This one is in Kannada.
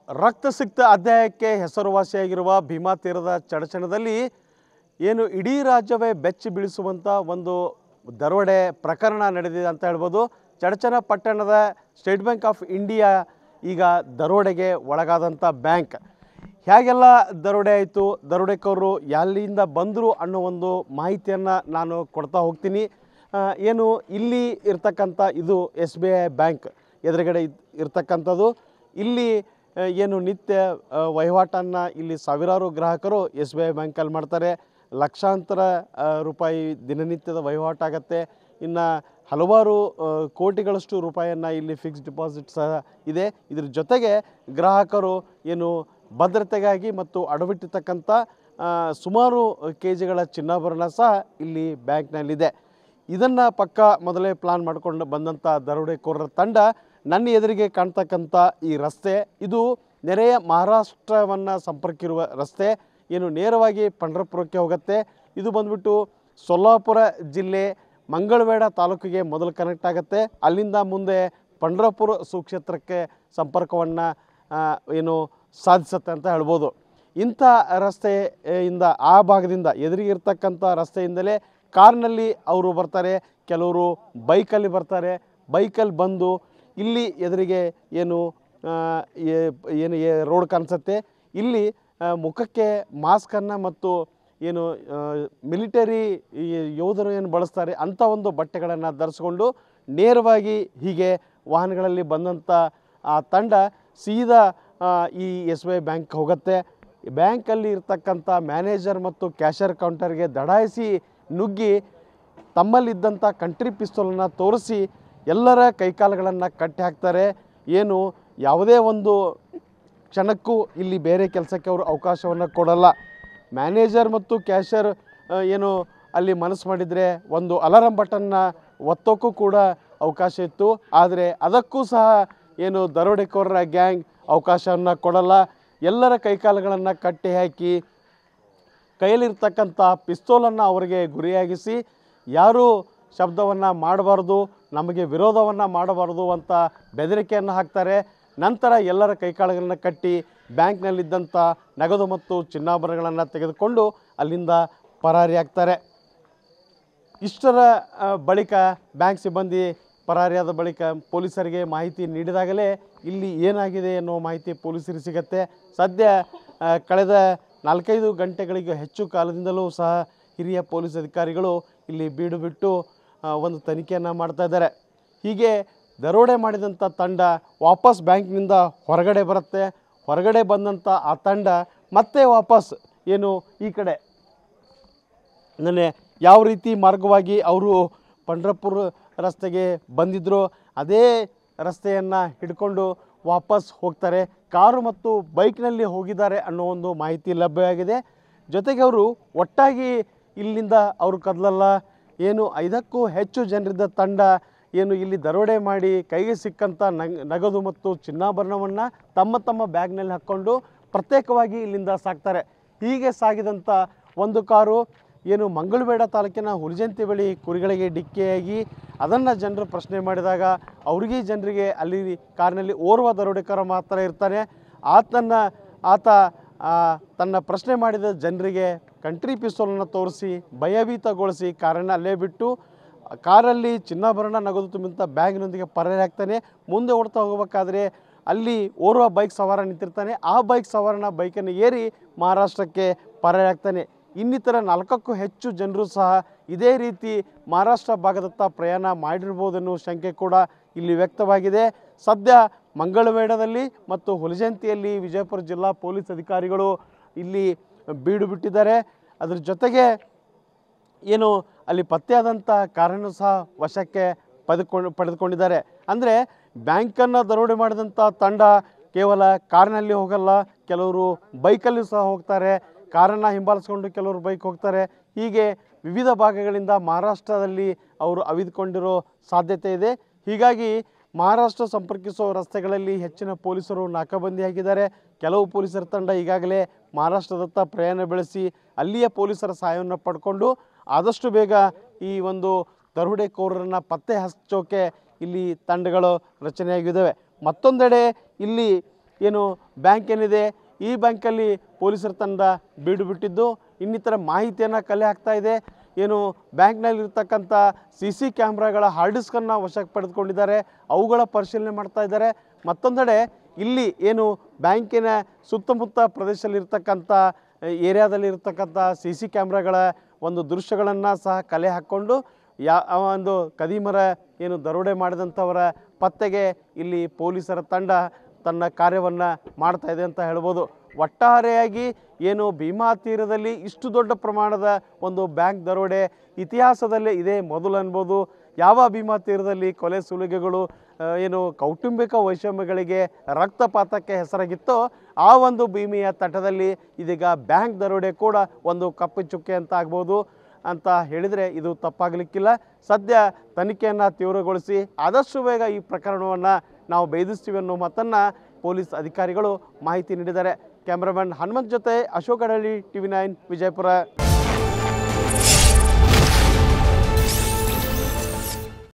ರಕ್ತಸಿಕ್ತ ಅಧ್ಯಾಯಕ್ಕೆ ಹೆಸರುವಾಸಿಯಾಗಿರುವ ಭೀಮಾ ತೀರದ ಚಡಚಣದಲ್ಲಿ ಏನು ಇಡೀ ರಾಜ್ಯವೇ ಬೆಚ್ಚಿ ಬೀಳಿಸುವಂಥ ಒಂದು ದರೋಡೆ ಪ್ರಕರಣ ನಡೆದಿದೆ ಅಂತ ಹೇಳ್ಬೋದು. ಚಡಚಣ ಪಟ್ಟಣದ ಸ್ಟೇಟ್ ಬ್ಯಾಂಕ್ ಆಫ್ ಇಂಡಿಯಾ ಈಗ ದರೋಡೆಗೆ ಒಳಗಾದಂಥ ಬ್ಯಾಂಕ್. ಹೇಗೆಲ್ಲ ದರೋಡೆ ಆಯಿತು, ದರೋಡೆಕೋರರು ಎಲ್ಲಿಂದ ಬಂದರು ಅನ್ನೋ ಒಂದು ಮಾಹಿತಿಯನ್ನು ನಾನು ಕೊಡ್ತಾ ಹೋಗ್ತೀನಿ. ಏನು ಇಲ್ಲಿ ಇರ್ತಕ್ಕಂಥ ಇದು SBI ಬ್ಯಾಂಕ್ ಎದುರುಗಡೆ ಇರ್ತಕ್ಕಂಥದ್ದು. ಇಲ್ಲಿ ಏನು ನಿತ್ಯ ವಹಿವಾಟನ್ನು ಇಲ್ಲಿ ಸಾವಿರಾರು ಗ್ರಾಹಕರು SBI ಬ್ಯಾಂಕಲ್ಲಿ ಮಾಡ್ತಾರೆ. ಲಕ್ಷಾಂತರ ರೂಪಾಯಿ ದಿನನಿತ್ಯದ ವಹಿವಾಟಾಗತ್ತೆ. ಇನ್ನು ಹಲವಾರು ಕೋಟಿಗಳಷ್ಟು ರೂಪಾಯಿಯನ್ನು ಇಲ್ಲಿ ಫಿಕ್ಸ್ಡ್ ಡಿಪಾಸಿಟ್ ಸಹ ಇದೆ. ಇದ್ರ ಜೊತೆಗೆ ಗ್ರಾಹಕರು ಏನು ಭದ್ರತೆಗಾಗಿ ಮತ್ತು ಅಡವಿಟ್ಟಿರ್ತಕ್ಕಂಥ ಸುಮಾರು ಕೆಜಿಗಳ ಚಿನ್ನಾಭರಣ ಸಹ ಇಲ್ಲಿ ಬ್ಯಾಂಕ್ನಲ್ಲಿದೆ. ಇದನ್ನು ಪಕ್ಕ ಮೊದಲೇ ಪ್ಲಾನ್ ಮಾಡಿಕೊಂಡು ಬಂದಂಥ ದರೋಡೆಕೋರರ ತಂಡ ನನ್ನ ಎದುರಿಗೆ ಕಾಣ್ತಕ್ಕಂಥ ಈ ರಸ್ತೆ, ಇದು ನೆರೆಯ ಮಹಾರಾಷ್ಟ್ರವನ್ನು ಸಂಪರ್ಕಿರುವ ರಸ್ತೆ. ಏನು ನೇರವಾಗಿ ಪಂಢರಪುರಕ್ಕೆ ಹೋಗುತ್ತೆ. ಇದು ಬಂದ್ಬಿಟ್ಟು ಸೊಲ್ಲಾಪುರ ಜಿಲ್ಲೆ ಮಂಗಳವೇಡ ತಾಲೂಕಿಗೆ ಮೊದಲು ಕನೆಕ್ಟ್ ಆಗುತ್ತೆ. ಅಲ್ಲಿಂದ ಮುಂದೆ ಪಂಢರಪುರ ಸುಕ್ಷೇತ್ರಕ್ಕೆ ಸಂಪರ್ಕವನ್ನು ಏನು ಸಾಧಿಸುತ್ತೆ ಅಂತ ಹೇಳ್ಬೋದು. ಇಂಥ ರಸ್ತೆಯಿಂದ ಆ ಭಾಗದಿಂದ ಎದುರಿಗಿರ್ತಕ್ಕಂಥ ರಸ್ತೆಯಿಂದಲೇ ಕಾರ್ನಲ್ಲಿ ಅವರು ಬರ್ತಾರೆ, ಕೆಲವರು ಬೈಕಲ್ಲಿ ಬರ್ತಾರೆ. ಬೈಕಲ್ಲಿ ಬಂದು ಇಲ್ಲಿ ಎದುರಿಗೆ ಏನು ರೋಡ್ ಕಾಣಿಸುತ್ತೆ, ಇಲ್ಲಿ ಮುಖಕ್ಕೆ ಮಾಸ್ಕನ್ನು ಮತ್ತು ಏನು ಮಿಲಿಟರಿ ಯೋಧರು ಏನು ಬಳಸ್ತಾರೆ ಅಂಥ ಒಂದು ಬಟ್ಟೆಗಳನ್ನು ಧರಿಸ್ಕೊಂಡು ನೇರವಾಗಿ ಹೀಗೆ ವಾಹನಗಳಲ್ಲಿ ಬಂದಂಥ ಆ ತಂಡ ಸೀದಾ ಈ SBI ಬ್ಯಾಂಕ್ ಹೋಗುತ್ತೆ. ಬ್ಯಾಂಕಲ್ಲಿ ಇರ್ತಕ್ಕಂಥ ಮ್ಯಾನೇಜರ್ ಮತ್ತು ಕ್ಯಾಷರ್ ಕೌಂಟರ್ಗೆ ದಡಾಯಿಸಿ ನುಗ್ಗಿ ತಮ್ಮಲ್ಲಿದ್ದಂಥ ಕಂಟ್ರಿ ಪಿಸ್ತೂಲನ್ನು ತೋರಿಸಿ ಎಲ್ಲರ ಕೈಕಾಲುಗಳನ್ನು ಕಟ್ಟಿ ಹಾಕ್ತಾರೆ. ಏನು ಯಾವುದೇ ಒಂದು ಕ್ಷಣಕ್ಕೂ ಇಲ್ಲಿ ಬೇರೆ ಕೆಲಸಕ್ಕೆ ಅವರು ಅವಕಾಶವನ್ನು ಕೊಡಲ್ಲ. ಮ್ಯಾನೇಜರ್ ಮತ್ತು ಕ್ಯಾಷರ್ ಏನು ಅಲ್ಲಿ ಮನಸ್ಸು ಮಾಡಿದರೆ ಒಂದು ಅಲಾರಂ ಬಟನ್ನ ಒತ್ತೋಕ್ಕೂ ಕೂಡ ಅವಕಾಶ ಇತ್ತು. ಆದರೆ ಅದಕ್ಕೂ ಸಹ ಏನು ದರೋಡೆಕೋರರ ಗ್ಯಾಂಗ್ ಅವಕಾಶವನ್ನು ಕೊಡಲ್ಲ. ಎಲ್ಲರ ಕೈಕಾಲುಗಳನ್ನು ಕಟ್ಟಿ ಹಾಕಿ ಕೈಯಲ್ಲಿರ್ತಕ್ಕಂಥ ಪಿಸ್ತೂಲನ್ನು ಅವರಿಗೆ ಗುರಿಯಾಗಿಸಿ ಯಾರೂ ಶಬ್ದವನ್ನು ಮಾಡಬಾರ್ದು, ನಮಗೆ ವಿರೋಧವನ್ನು ಮಾಡಬಾರ್ದು ಅಂತ ಬೆದರಿಕೆಯನ್ನು ಹಾಕ್ತಾರೆ. ನಂತರ ಎಲ್ಲರ ಕೈಕಾಲುಗಳನ್ನು ಕಟ್ಟಿ ಬ್ಯಾಂಕ್ನಲ್ಲಿದ್ದಂಥ ನಗದು ಮತ್ತು ಚಿನ್ನಾಭರಣಗಳನ್ನು ತೆಗೆದುಕೊಂಡು ಅಲ್ಲಿಂದ ಪರಾರಿಯಾಗ್ತಾರೆ. ಇಷ್ಟರ ಬಳಿಕ ಬ್ಯಾಂಕ್ ಸಿಬ್ಬಂದಿ ಪರಾರಿಯಾದ ಬಳಿಕ ಪೊಲೀಸರಿಗೆ ಮಾಹಿತಿ ನೀಡಿದಾಗಲೇ ಇಲ್ಲಿ ಏನಾಗಿದೆ ಅನ್ನೋ ಮಾಹಿತಿ ಪೊಲೀಸರಿಗೆ ಸಿಗುತ್ತೆ. ಸದ್ಯ ಕಳೆದ 4-5 ಗಂಟೆಗಳಿಗೆ ಹೆಚ್ಚು ಕಾಲದಿಂದಲೂ ಸಹ ಹಿರಿಯ ಪೊಲೀಸ್ ಅಧಿಕಾರಿಗಳು ಇಲ್ಲಿ ಬೀಡು ಬಿಟ್ಟು ಒಂದು ತನಿಖೆಯನ್ನು ಮಾಡ್ತಾ ಇದ್ದಾರೆ. ಹೀಗೆ ದರೋಡೆ ಮಾಡಿದಂಥ ತಂಡ ವಾಪಸ್ ಬ್ಯಾಂಕ್ನಿಂದ ಹೊರಗಡೆ ಬರುತ್ತೆ. ಹೊರಗಡೆ ಬಂದಂಥ ಆ ತಂಡ ಮತ್ತೆ ವಾಪಸ್ ಏನು ಈ ಕಡೆ ನೆನ್ನೆ ಯಾವ ರೀತಿ ಮಾರ್ಗವಾಗಿ ಅವರು ಪಂಢರಪುರ ರಸ್ತೆಗೆ ಬಂದಿದ್ದರು ಅದೇ ರಸ್ತೆಯನ್ನು ಹಿಡ್ಕೊಂಡು ವಾಪಸ್ ಹೋಗ್ತಾರೆ. ಕಾರು ಮತ್ತು ಬೈಕ್ನಲ್ಲಿ ಹೋಗಿದ್ದಾರೆ ಅನ್ನೋ ಒಂದು ಮಾಹಿತಿ ಲಭ್ಯವಾಗಿದೆ. ಜೊತೆಗೆ ಅವರು ಒಟ್ಟಾಗಿ ಇಲ್ಲಿಂದ ಅವರು ಕದಲಲ್ಲ. ಏನು 5ಕ್ಕೂ ಹೆಚ್ಚು ಜನರಿದ್ದ ತಂಡ ಏನು ಇಲ್ಲಿ ದರೋಡೆ ಮಾಡಿ ಕೈಗೆ ಸಿಕ್ಕಂಥ ನಗದು ಮತ್ತು ಚಿನ್ನಾಭರಣವನ್ನು ತಮ್ಮ ತಮ್ಮ ಬ್ಯಾಗ್ನಲ್ಲಿ ಹಾಕ್ಕೊಂಡು ಪ್ರತ್ಯೇಕವಾಗಿ ಇಲ್ಲಿಂದ ಸಾಕ್ತಾರೆ. ಹೀಗೆ ಸಾಗಿದಂಥ ಒಂದು ಕಾರು ಏನು ಮಂಗಳವೇಡ ತಾಲೂಕಿನ ಹುಲಿಜಂತಿ ಬಳಿ ಕುರಿಗಳಿಗೆ ಡಿಕ್ಕಿಯಾಗಿ ಅದನ್ನು ಜನರು ಪ್ರಶ್ನೆ ಮಾಡಿದಾಗ ಅವ್ರಿಗೆ ಜನರಿಗೆ ಅಲ್ಲಿ ಕಾರಿನಲ್ಲಿ ಓರ್ವ ದರೋಡೆಕೋರ ಮಾತ್ರ ಇರ್ತಾನೆ. ಆತ ತನ್ನ ಪ್ರಶ್ನೆ ಮಾಡಿದ ಜನರಿಗೆ ಕಂಟ್ರಿ ಪಿಸ್ತೂಲನ್ನು ತೋರಿಸಿ ಭಯಭೀತಗೊಳಿಸಿ ಕಾರನ್ನು ಅಲ್ಲೇ ಬಿಟ್ಟು ಕಾರಲ್ಲಿ ಚಿನ್ನಾಭರಣ ನಗದು ತುಂಬಿದಂಥ ಬ್ಯಾಗ್ನೊಂದಿಗೆ ಪರಾರಿಯಾಗ್ತಾನೆ. ಮುಂದೆ ಓಡ್ತಾ ಹೋಗಬೇಕಾದ್ರೆ ಅಲ್ಲಿ ಓರ್ವ ಬೈಕ್ ಸವಾರ ನಿಂತಿರ್ತಾನೆ. ಆ ಬೈಕ್ ಸವಾರನ ಬೈಕನ್ನು ಏರಿ ಮಹಾರಾಷ್ಟ್ರಕ್ಕೆ ಪರಾರಿಯಾಗ್ತಾನೆ. ಇನ್ನಿತರ 4ಕ್ಕೂ ಹೆಚ್ಚು ಜನರು ಸಹ ಇದೇ ರೀತಿ ಮಹಾರಾಷ್ಟ್ರ ಭಾಗದತ್ತ ಪ್ರಯಾಣ ಮಾಡಿರ್ಬೋದನ್ನೋ ಶಂಕೆ ಕೂಡ ಇಲ್ಲಿ ವ್ಯಕ್ತವಾಗಿದೆ. ಸದ್ಯ ಮಂಗಳವೇಡದಲ್ಲಿ ಮತ್ತು ಹುಲಿಜಂತಿಯಲ್ಲಿ ವಿಜಯಪುರ ಜಿಲ್ಲಾ ಪೊಲೀಸ್ ಅಧಿಕಾರಿಗಳು ಇಲ್ಲಿ ಬೀಡು ಬಿಟ್ಟಿದ್ದಾರೆ. ಅದರ ಜೊತೆಗೆ ಏನು ಅಲ್ಲಿ ಪತ್ತೆಯಾದಂಥ ಕಾರನ್ನು ಸಹ ವಶಕ್ಕೆ ಪಡೆದುಕೊಂಡಿದ್ದಾರೆ. ಅಂದರೆ ಬ್ಯಾಂಕನ್ನು ದರೋಡೆ ಮಾಡಿದಂಥ ತಂಡ ಕೇವಲ ಕಾರಿನಲ್ಲಿ ಹೋಗಲ್ಲ, ಕೆಲವರು ಬೈಕಲ್ಲಿ ಸಹ ಹೋಗ್ತಾರೆ. ಕಾರನ್ನು ಹಿಂಬಾಲಿಸ್ಕೊಂಡು ಕೆಲವರು ಬೈಕ್ ಹೋಗ್ತಾರೆ. ಹೀಗೆ ವಿವಿಧ ಭಾಗಗಳಿಂದ ಮಹಾರಾಷ್ಟ್ರದಲ್ಲಿ ಅವರು ಅವಿದುಕೊಂಡಿರೋ ಸಾಧ್ಯತೆ ಇದೆ. ಹೀಗಾಗಿ ಮಹಾರಾಷ್ಟ್ರ ಸಂಪರ್ಕಿಸುವ ರಸ್ತೆಗಳಲ್ಲಿ ಹೆಚ್ಚಿನ ಪೊಲೀಸರು ನಾಕಾಬಂದಿಯಾಗಿದ್ದಾರೆ. ಕೆಲವು ಪೊಲೀಸರ ತಂಡ ಈಗಾಗಲೇ ಮಹಾರಾಷ್ಟ್ರದತ್ತ ಪ್ರಯಾಣ ಬೆಳೆಸಿ ಅಲ್ಲಿಯ ಪೊಲೀಸರ ಸಹಾಯವನ್ನು ಪಡ್ಕೊಂಡು ಆದಷ್ಟು ಬೇಗ ಈ ಒಂದು ದರೋಡೆಕೋರರನ್ನು ಪತ್ತೆ ಹಚ್ಚೋಕೆ ಇಲ್ಲಿ ತಂಡಗಳು ರಚನೆಯಾಗಿದ್ದಾವೆ. ಮತ್ತೊಂದೆಡೆ ಇಲ್ಲಿ ಏನು ಬ್ಯಾಂಕ್ ಏನಿದೆ ಈ ಬ್ಯಾಂಕಲ್ಲಿ ಪೊಲೀಸರ ತಂಡ ಬೀಡು ಬಿಟ್ಟಿದ್ದು ಇನ್ನಿತರ ಮಾಹಿತಿಯನ್ನು ಕಲೆ ಹಾಕ್ತಾ ಇದೆ. ಏನು ಬ್ಯಾಂಕ್ನಲ್ಲಿರ್ತಕ್ಕಂಥ CC ಕ್ಯಾಮ್ರಾಗಳ ಹಾರ್ಡ್ ಡಿಸ್ಕನ್ನು ವಶಕ್ಕೆ ಪಡೆದುಕೊಂಡಿದ್ದಾರೆ, ಅವುಗಳ ಪರಿಶೀಲನೆ ಮಾಡ್ತಾ ಇದ್ದಾರೆ. ಮತ್ತೊಂದೆಡೆ ಇಲ್ಲಿ ಏನು ಬ್ಯಾಂಕಿನ ಸುತ್ತಮುತ್ತ ಪ್ರದೇಶದಲ್ಲಿರ್ತಕ್ಕಂಥ ಏರಿಯಾದಲ್ಲಿರ್ತಕ್ಕಂಥ CC ಕ್ಯಾಮ್ರಾಗಳ ಒಂದು ದೃಶ್ಯಗಳನ್ನು ಸಹ ಕಲೆ ಹಾಕ್ಕೊಂಡು ಒಂದು ಕದೀಮರ ಏನು ದರೋಡೆ ಮಾಡಿದಂಥವರ ಪತ್ತೆಗೆ ಇಲ್ಲಿ ಪೊಲೀಸರ ತಂಡ ತನ್ನ ಕಾರ್ಯವನ್ನು ಮಾಡ್ತಾ ಇದೆ ಅಂತ ಹೇಳ್ಬೋದು. ಒಟ್ಟಾರೆಯಾಗಿ ಏನು ಭೀಮಾ ತೀರದಲ್ಲಿ ಇಷ್ಟು ದೊಡ್ಡ ಪ್ರಮಾಣದ ಒಂದು ಬ್ಯಾಂಕ್ ದರೋಡೆ ಇತಿಹಾಸದಲ್ಲೇ ಇದೇ ಮೊದಲು ಅನ್ಬೋದು. ಯಾವ ಭೀಮಾ ತೀರದಲ್ಲಿ ಕೊಲೆ ಸುಲಿಗೆಗಳು ಏನು ಕೌಟುಂಬಿಕ ವೈಷಮ್ಯಗಳಿಗೆ ರಕ್ತಪಾತಕ್ಕೆ ಹೆಸರಾಗಿತ್ತೋ ಆ ಒಂದು ಭೀಮಿಯ ತಟದಲ್ಲಿ ಇದೀಗ ಬ್ಯಾಂಕ್ ದರೋಡೆ ಕೂಡ ಒಂದು ಕಪ್ಪು ಚುಕ್ಕೆ ಅಂತ ಆಗ್ಬೋದು ಅಂತ ಹೇಳಿದರೆ ಇದು ತಪ್ಪಾಗಲಿಕ್ಕಿಲ್ಲ. ಸದ್ಯ ತನಿಖೆಯನ್ನು ತೀವ್ರಗೊಳಿಸಿ ಆದಷ್ಟು ಬೇಗ ಈ ಪ್ರಕರಣವನ್ನು ನಾವು ಭೇದಿಸ್ತೀವಿ ಅನ್ನೋ ಮಾತನ್ನು ಪೊಲೀಸ್ ಅಧಿಕಾರಿಗಳು ಮಾಹಿತಿ ನೀಡಿದ್ದಾರೆ. ಕ್ಯಾಮ್ರಾಮನ್ ಹನುಮಂತ್ ಜೊತೆ ಅಶೋಕ್ ಅಡಳ್ಳಿ, TV9 ವಿಜಯಪುರ.